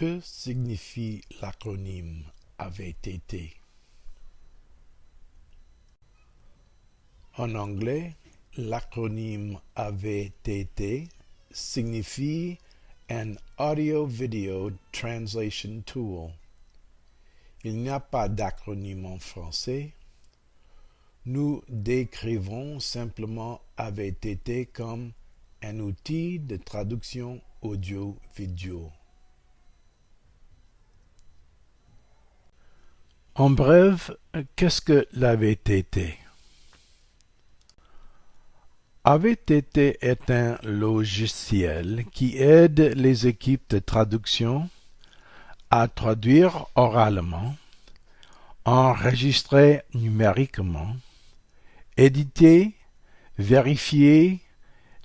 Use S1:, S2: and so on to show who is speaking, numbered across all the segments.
S1: Que signifie l'acronyme AVTT? En anglais, l'acronyme AVTT signifie an Audio Video Translation Tool. Il n'y a pas d'acronyme en français. Nous décrivons simplement AVTT comme un outil de traduction audio-vidéo. En bref, qu'est-ce que l'AVTT? AVTT est un logiciel qui aide les équipes de traduction à traduire oralement, enregistrer numériquement, éditer, vérifier,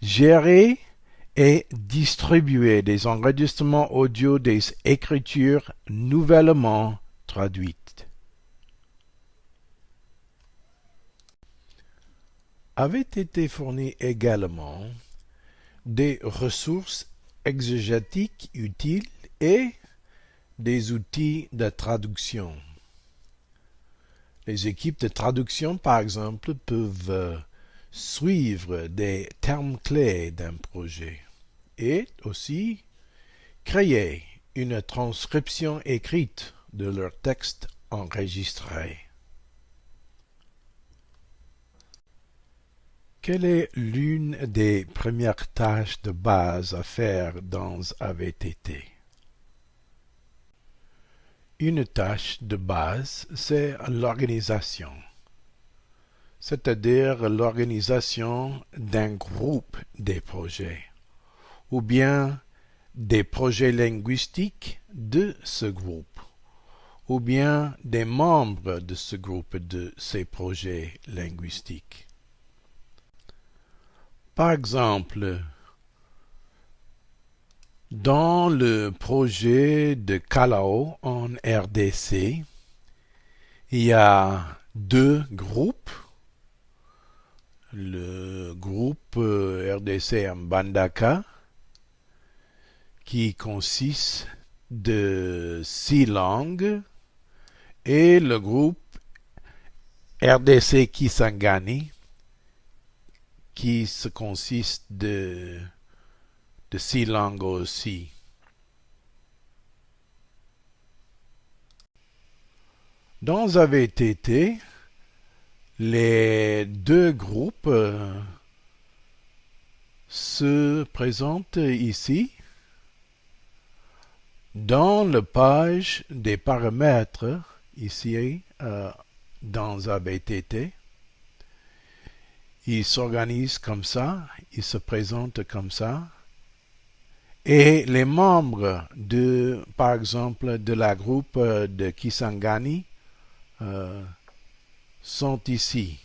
S1: gérer et distribuer des enregistrements audio des écritures nouvellement traduites. AVTT fournit également des ressources exégétiques utiles et des outils de traduction. Les équipes de traduction, par exemple, peuvent suivre des termes clés d'un projet et aussi créer une transcription écrite de leur texte enregistré. Quelle est l'une des premières tâches de base à faire dans AVTT? Une tâche de base, c'est l'organisation, c'est-à-dire l'organisation d'un groupe des projets, ou bien des projets linguistiques de ce groupe, ou bien des membres de ce groupe de ces projets linguistiques. Par exemple, dans le projet de Calao en RDC, il y a deux groupes. Le groupe RDC Mbandaka, qui consiste de 6 langues, et le groupe RDC Kisangani, qui se consiste de 6 langues aussi. Dans AVTT, les deux groupes se présentent ici dans la page des paramètres, ici dans AVTT. Ils s'organisent comme ça, ils se présentent comme ça. Et les membres par exemple, de la groupe de Kisangani sont ici.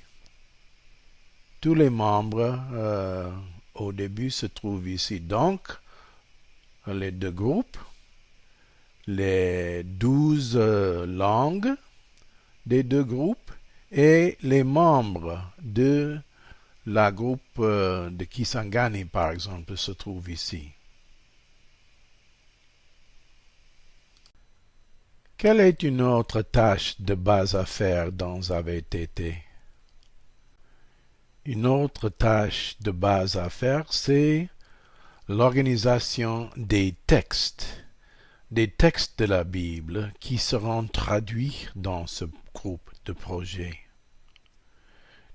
S1: Tous les membres au début se trouvent ici. Donc, les deux groupes, les 12 langues des deux groupes et les membres de la groupe de Kisangani, par exemple, se trouvent ici. Quelle est une autre tâche de base à faire dans AVTT? Une autre tâche de base à faire, c'est l'organisation des textes de la Bible qui seront traduits dans ce groupe de projet.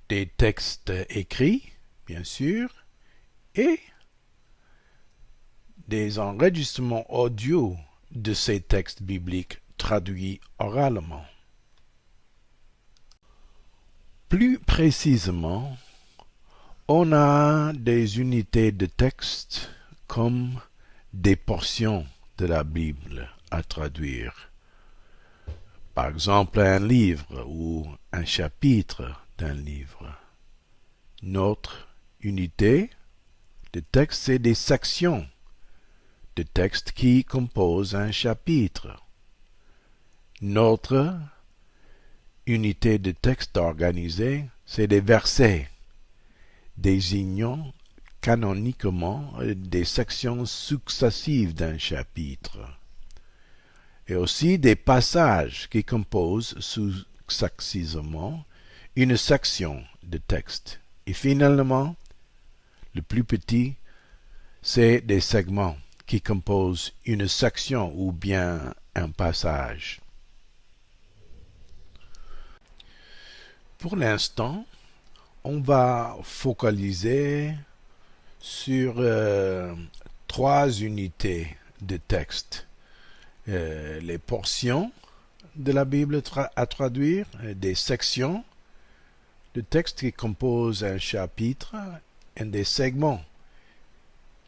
S1: Des textes écrits, bien sûr, et des enregistrements audio de ces textes bibliques traduits oralement. Plus précisément, on a des unités de texte comme des portions de la Bible à traduire. Par exemple, un livre ou un chapitre d'un livre. Notre unité de texte, c'est des sections de texte qui composent un chapitre. Notre unité de texte organisée, c'est des versets, désignant canoniquement des sections successives d'un chapitre. et aussi des passages qui composent successivement une section de texte. Et finalement, le plus petit, c'est des segments qui composent une section ou bien un passage. Pour l'instant, on va focaliser sur 3 unités de texte. Les portions de la Bible à traduire, des sections de texte qui composent un chapitre et des segments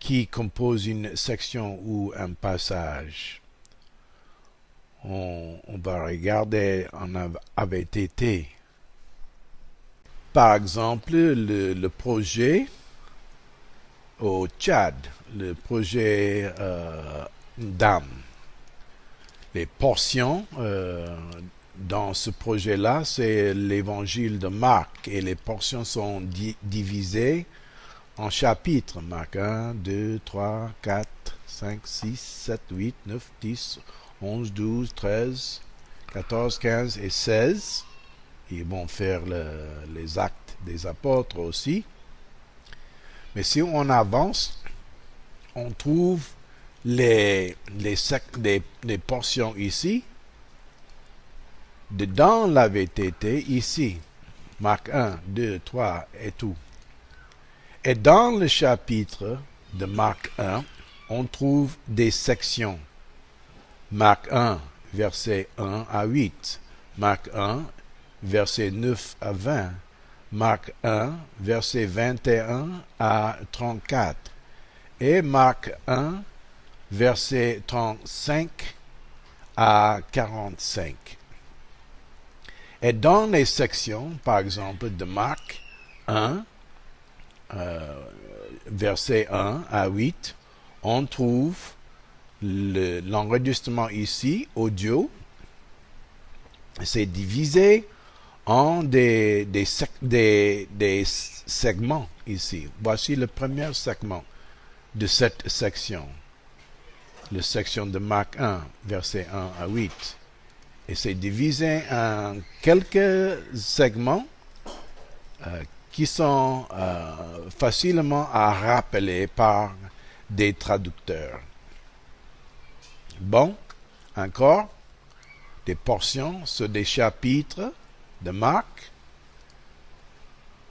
S1: qui composent une section ou un passage. On va regarder en AVTT. Par exemple, le projet au Tchad, le projet DAM. Les portions dans ce projet-là, c'est l'évangile de Marc et les portions sont divisées en chapitres. Marc 1, 2, 3, 4, 5, 6, 7, 8, 9, 10, 11, 12, 13, 14, 15 et 16. Ils vont faire les actes des apôtres aussi. Mais si on avance, on trouve les portions ici, dedans la VTT ici, Marc 1, 2, 3 et tout. Et dans le chapitre de Marc 1, on trouve des sections. Marc 1, verset 1 à 8, Marc 1, verset 9 à 20, Marc 1, verset 21 à 34, et Marc 1, verset 35 à 45. Et dans les sections, par exemple, de Marc 1, verset 1 à 8, on trouve l'enregistrement ici, audio. C'est divisé en des segments ici. Voici le premier segment de cette section. La section de Marc 1, verset 1 à 8. Et c'est divisé en quelques segments qui sont facilement à rappeler par des traducteurs. Bon, encore, des portions sur des chapitres de Marc.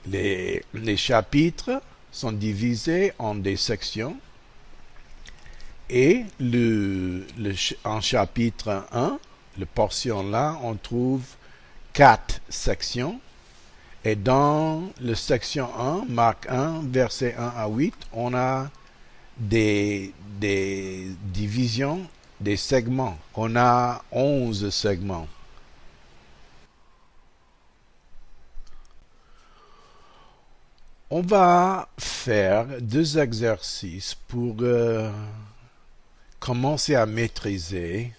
S1: Les chapitres sont divisés en des sections. Et en chapitre 1, la portion là, on trouve 4 sections. Et dans la section 1, Marc 1, verset 1 à 8, on a des divisions, des segments. On a 11 segments. On va faire 2 exercices pour commencer à maîtriser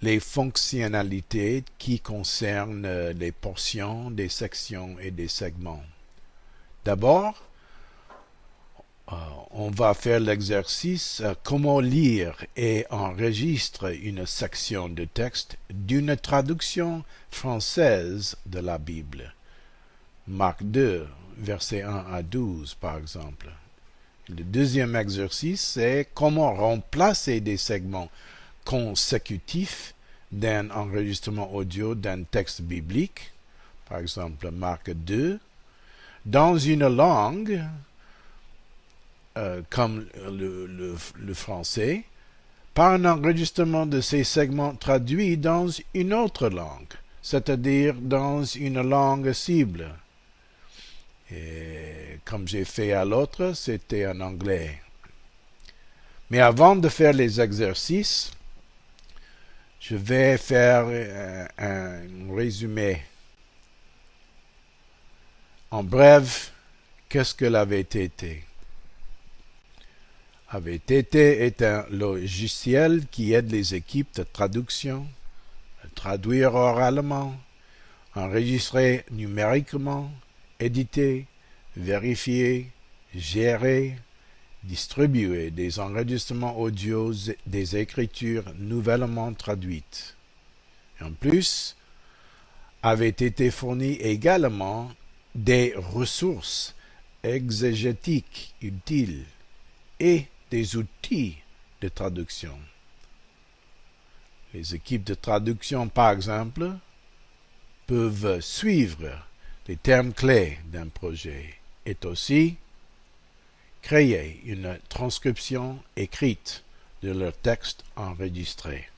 S1: les fonctionnalités qui concernent les portions, des sections et des segments. D'abord, on va faire l'exercice comment lire et enregistrer une section de texte d'une traduction française de la Bible. Marc 2, versets 1 à 12, par exemple. Le deuxième exercice, c'est comment remplacer des segments consécutifs d'un enregistrement audio d'un texte biblique, par exemple Marc 2, dans une langue comme le français, par un enregistrement de ces segments traduits dans une autre langue, c'est-à-dire dans une langue cible. Et comme j'ai fait à l'autre, c'était en anglais. Mais avant de faire les exercices, je vais faire un résumé. En bref, qu'est-ce que la VTT? La VTT est un logiciel qui aide les équipes de traduction à traduire oralement, enregistrer numériquement, éditer, vérifier, gérer, distribuer des enregistrements audio des Écritures nouvellement traduites. En plus, avaient été fournis également des ressources exégétiques utiles et des outils de traduction. Les équipes de traduction, par exemple, peuvent suivre les termes clés d'un projet et aussi créer une transcription écrite de leur texte enregistré.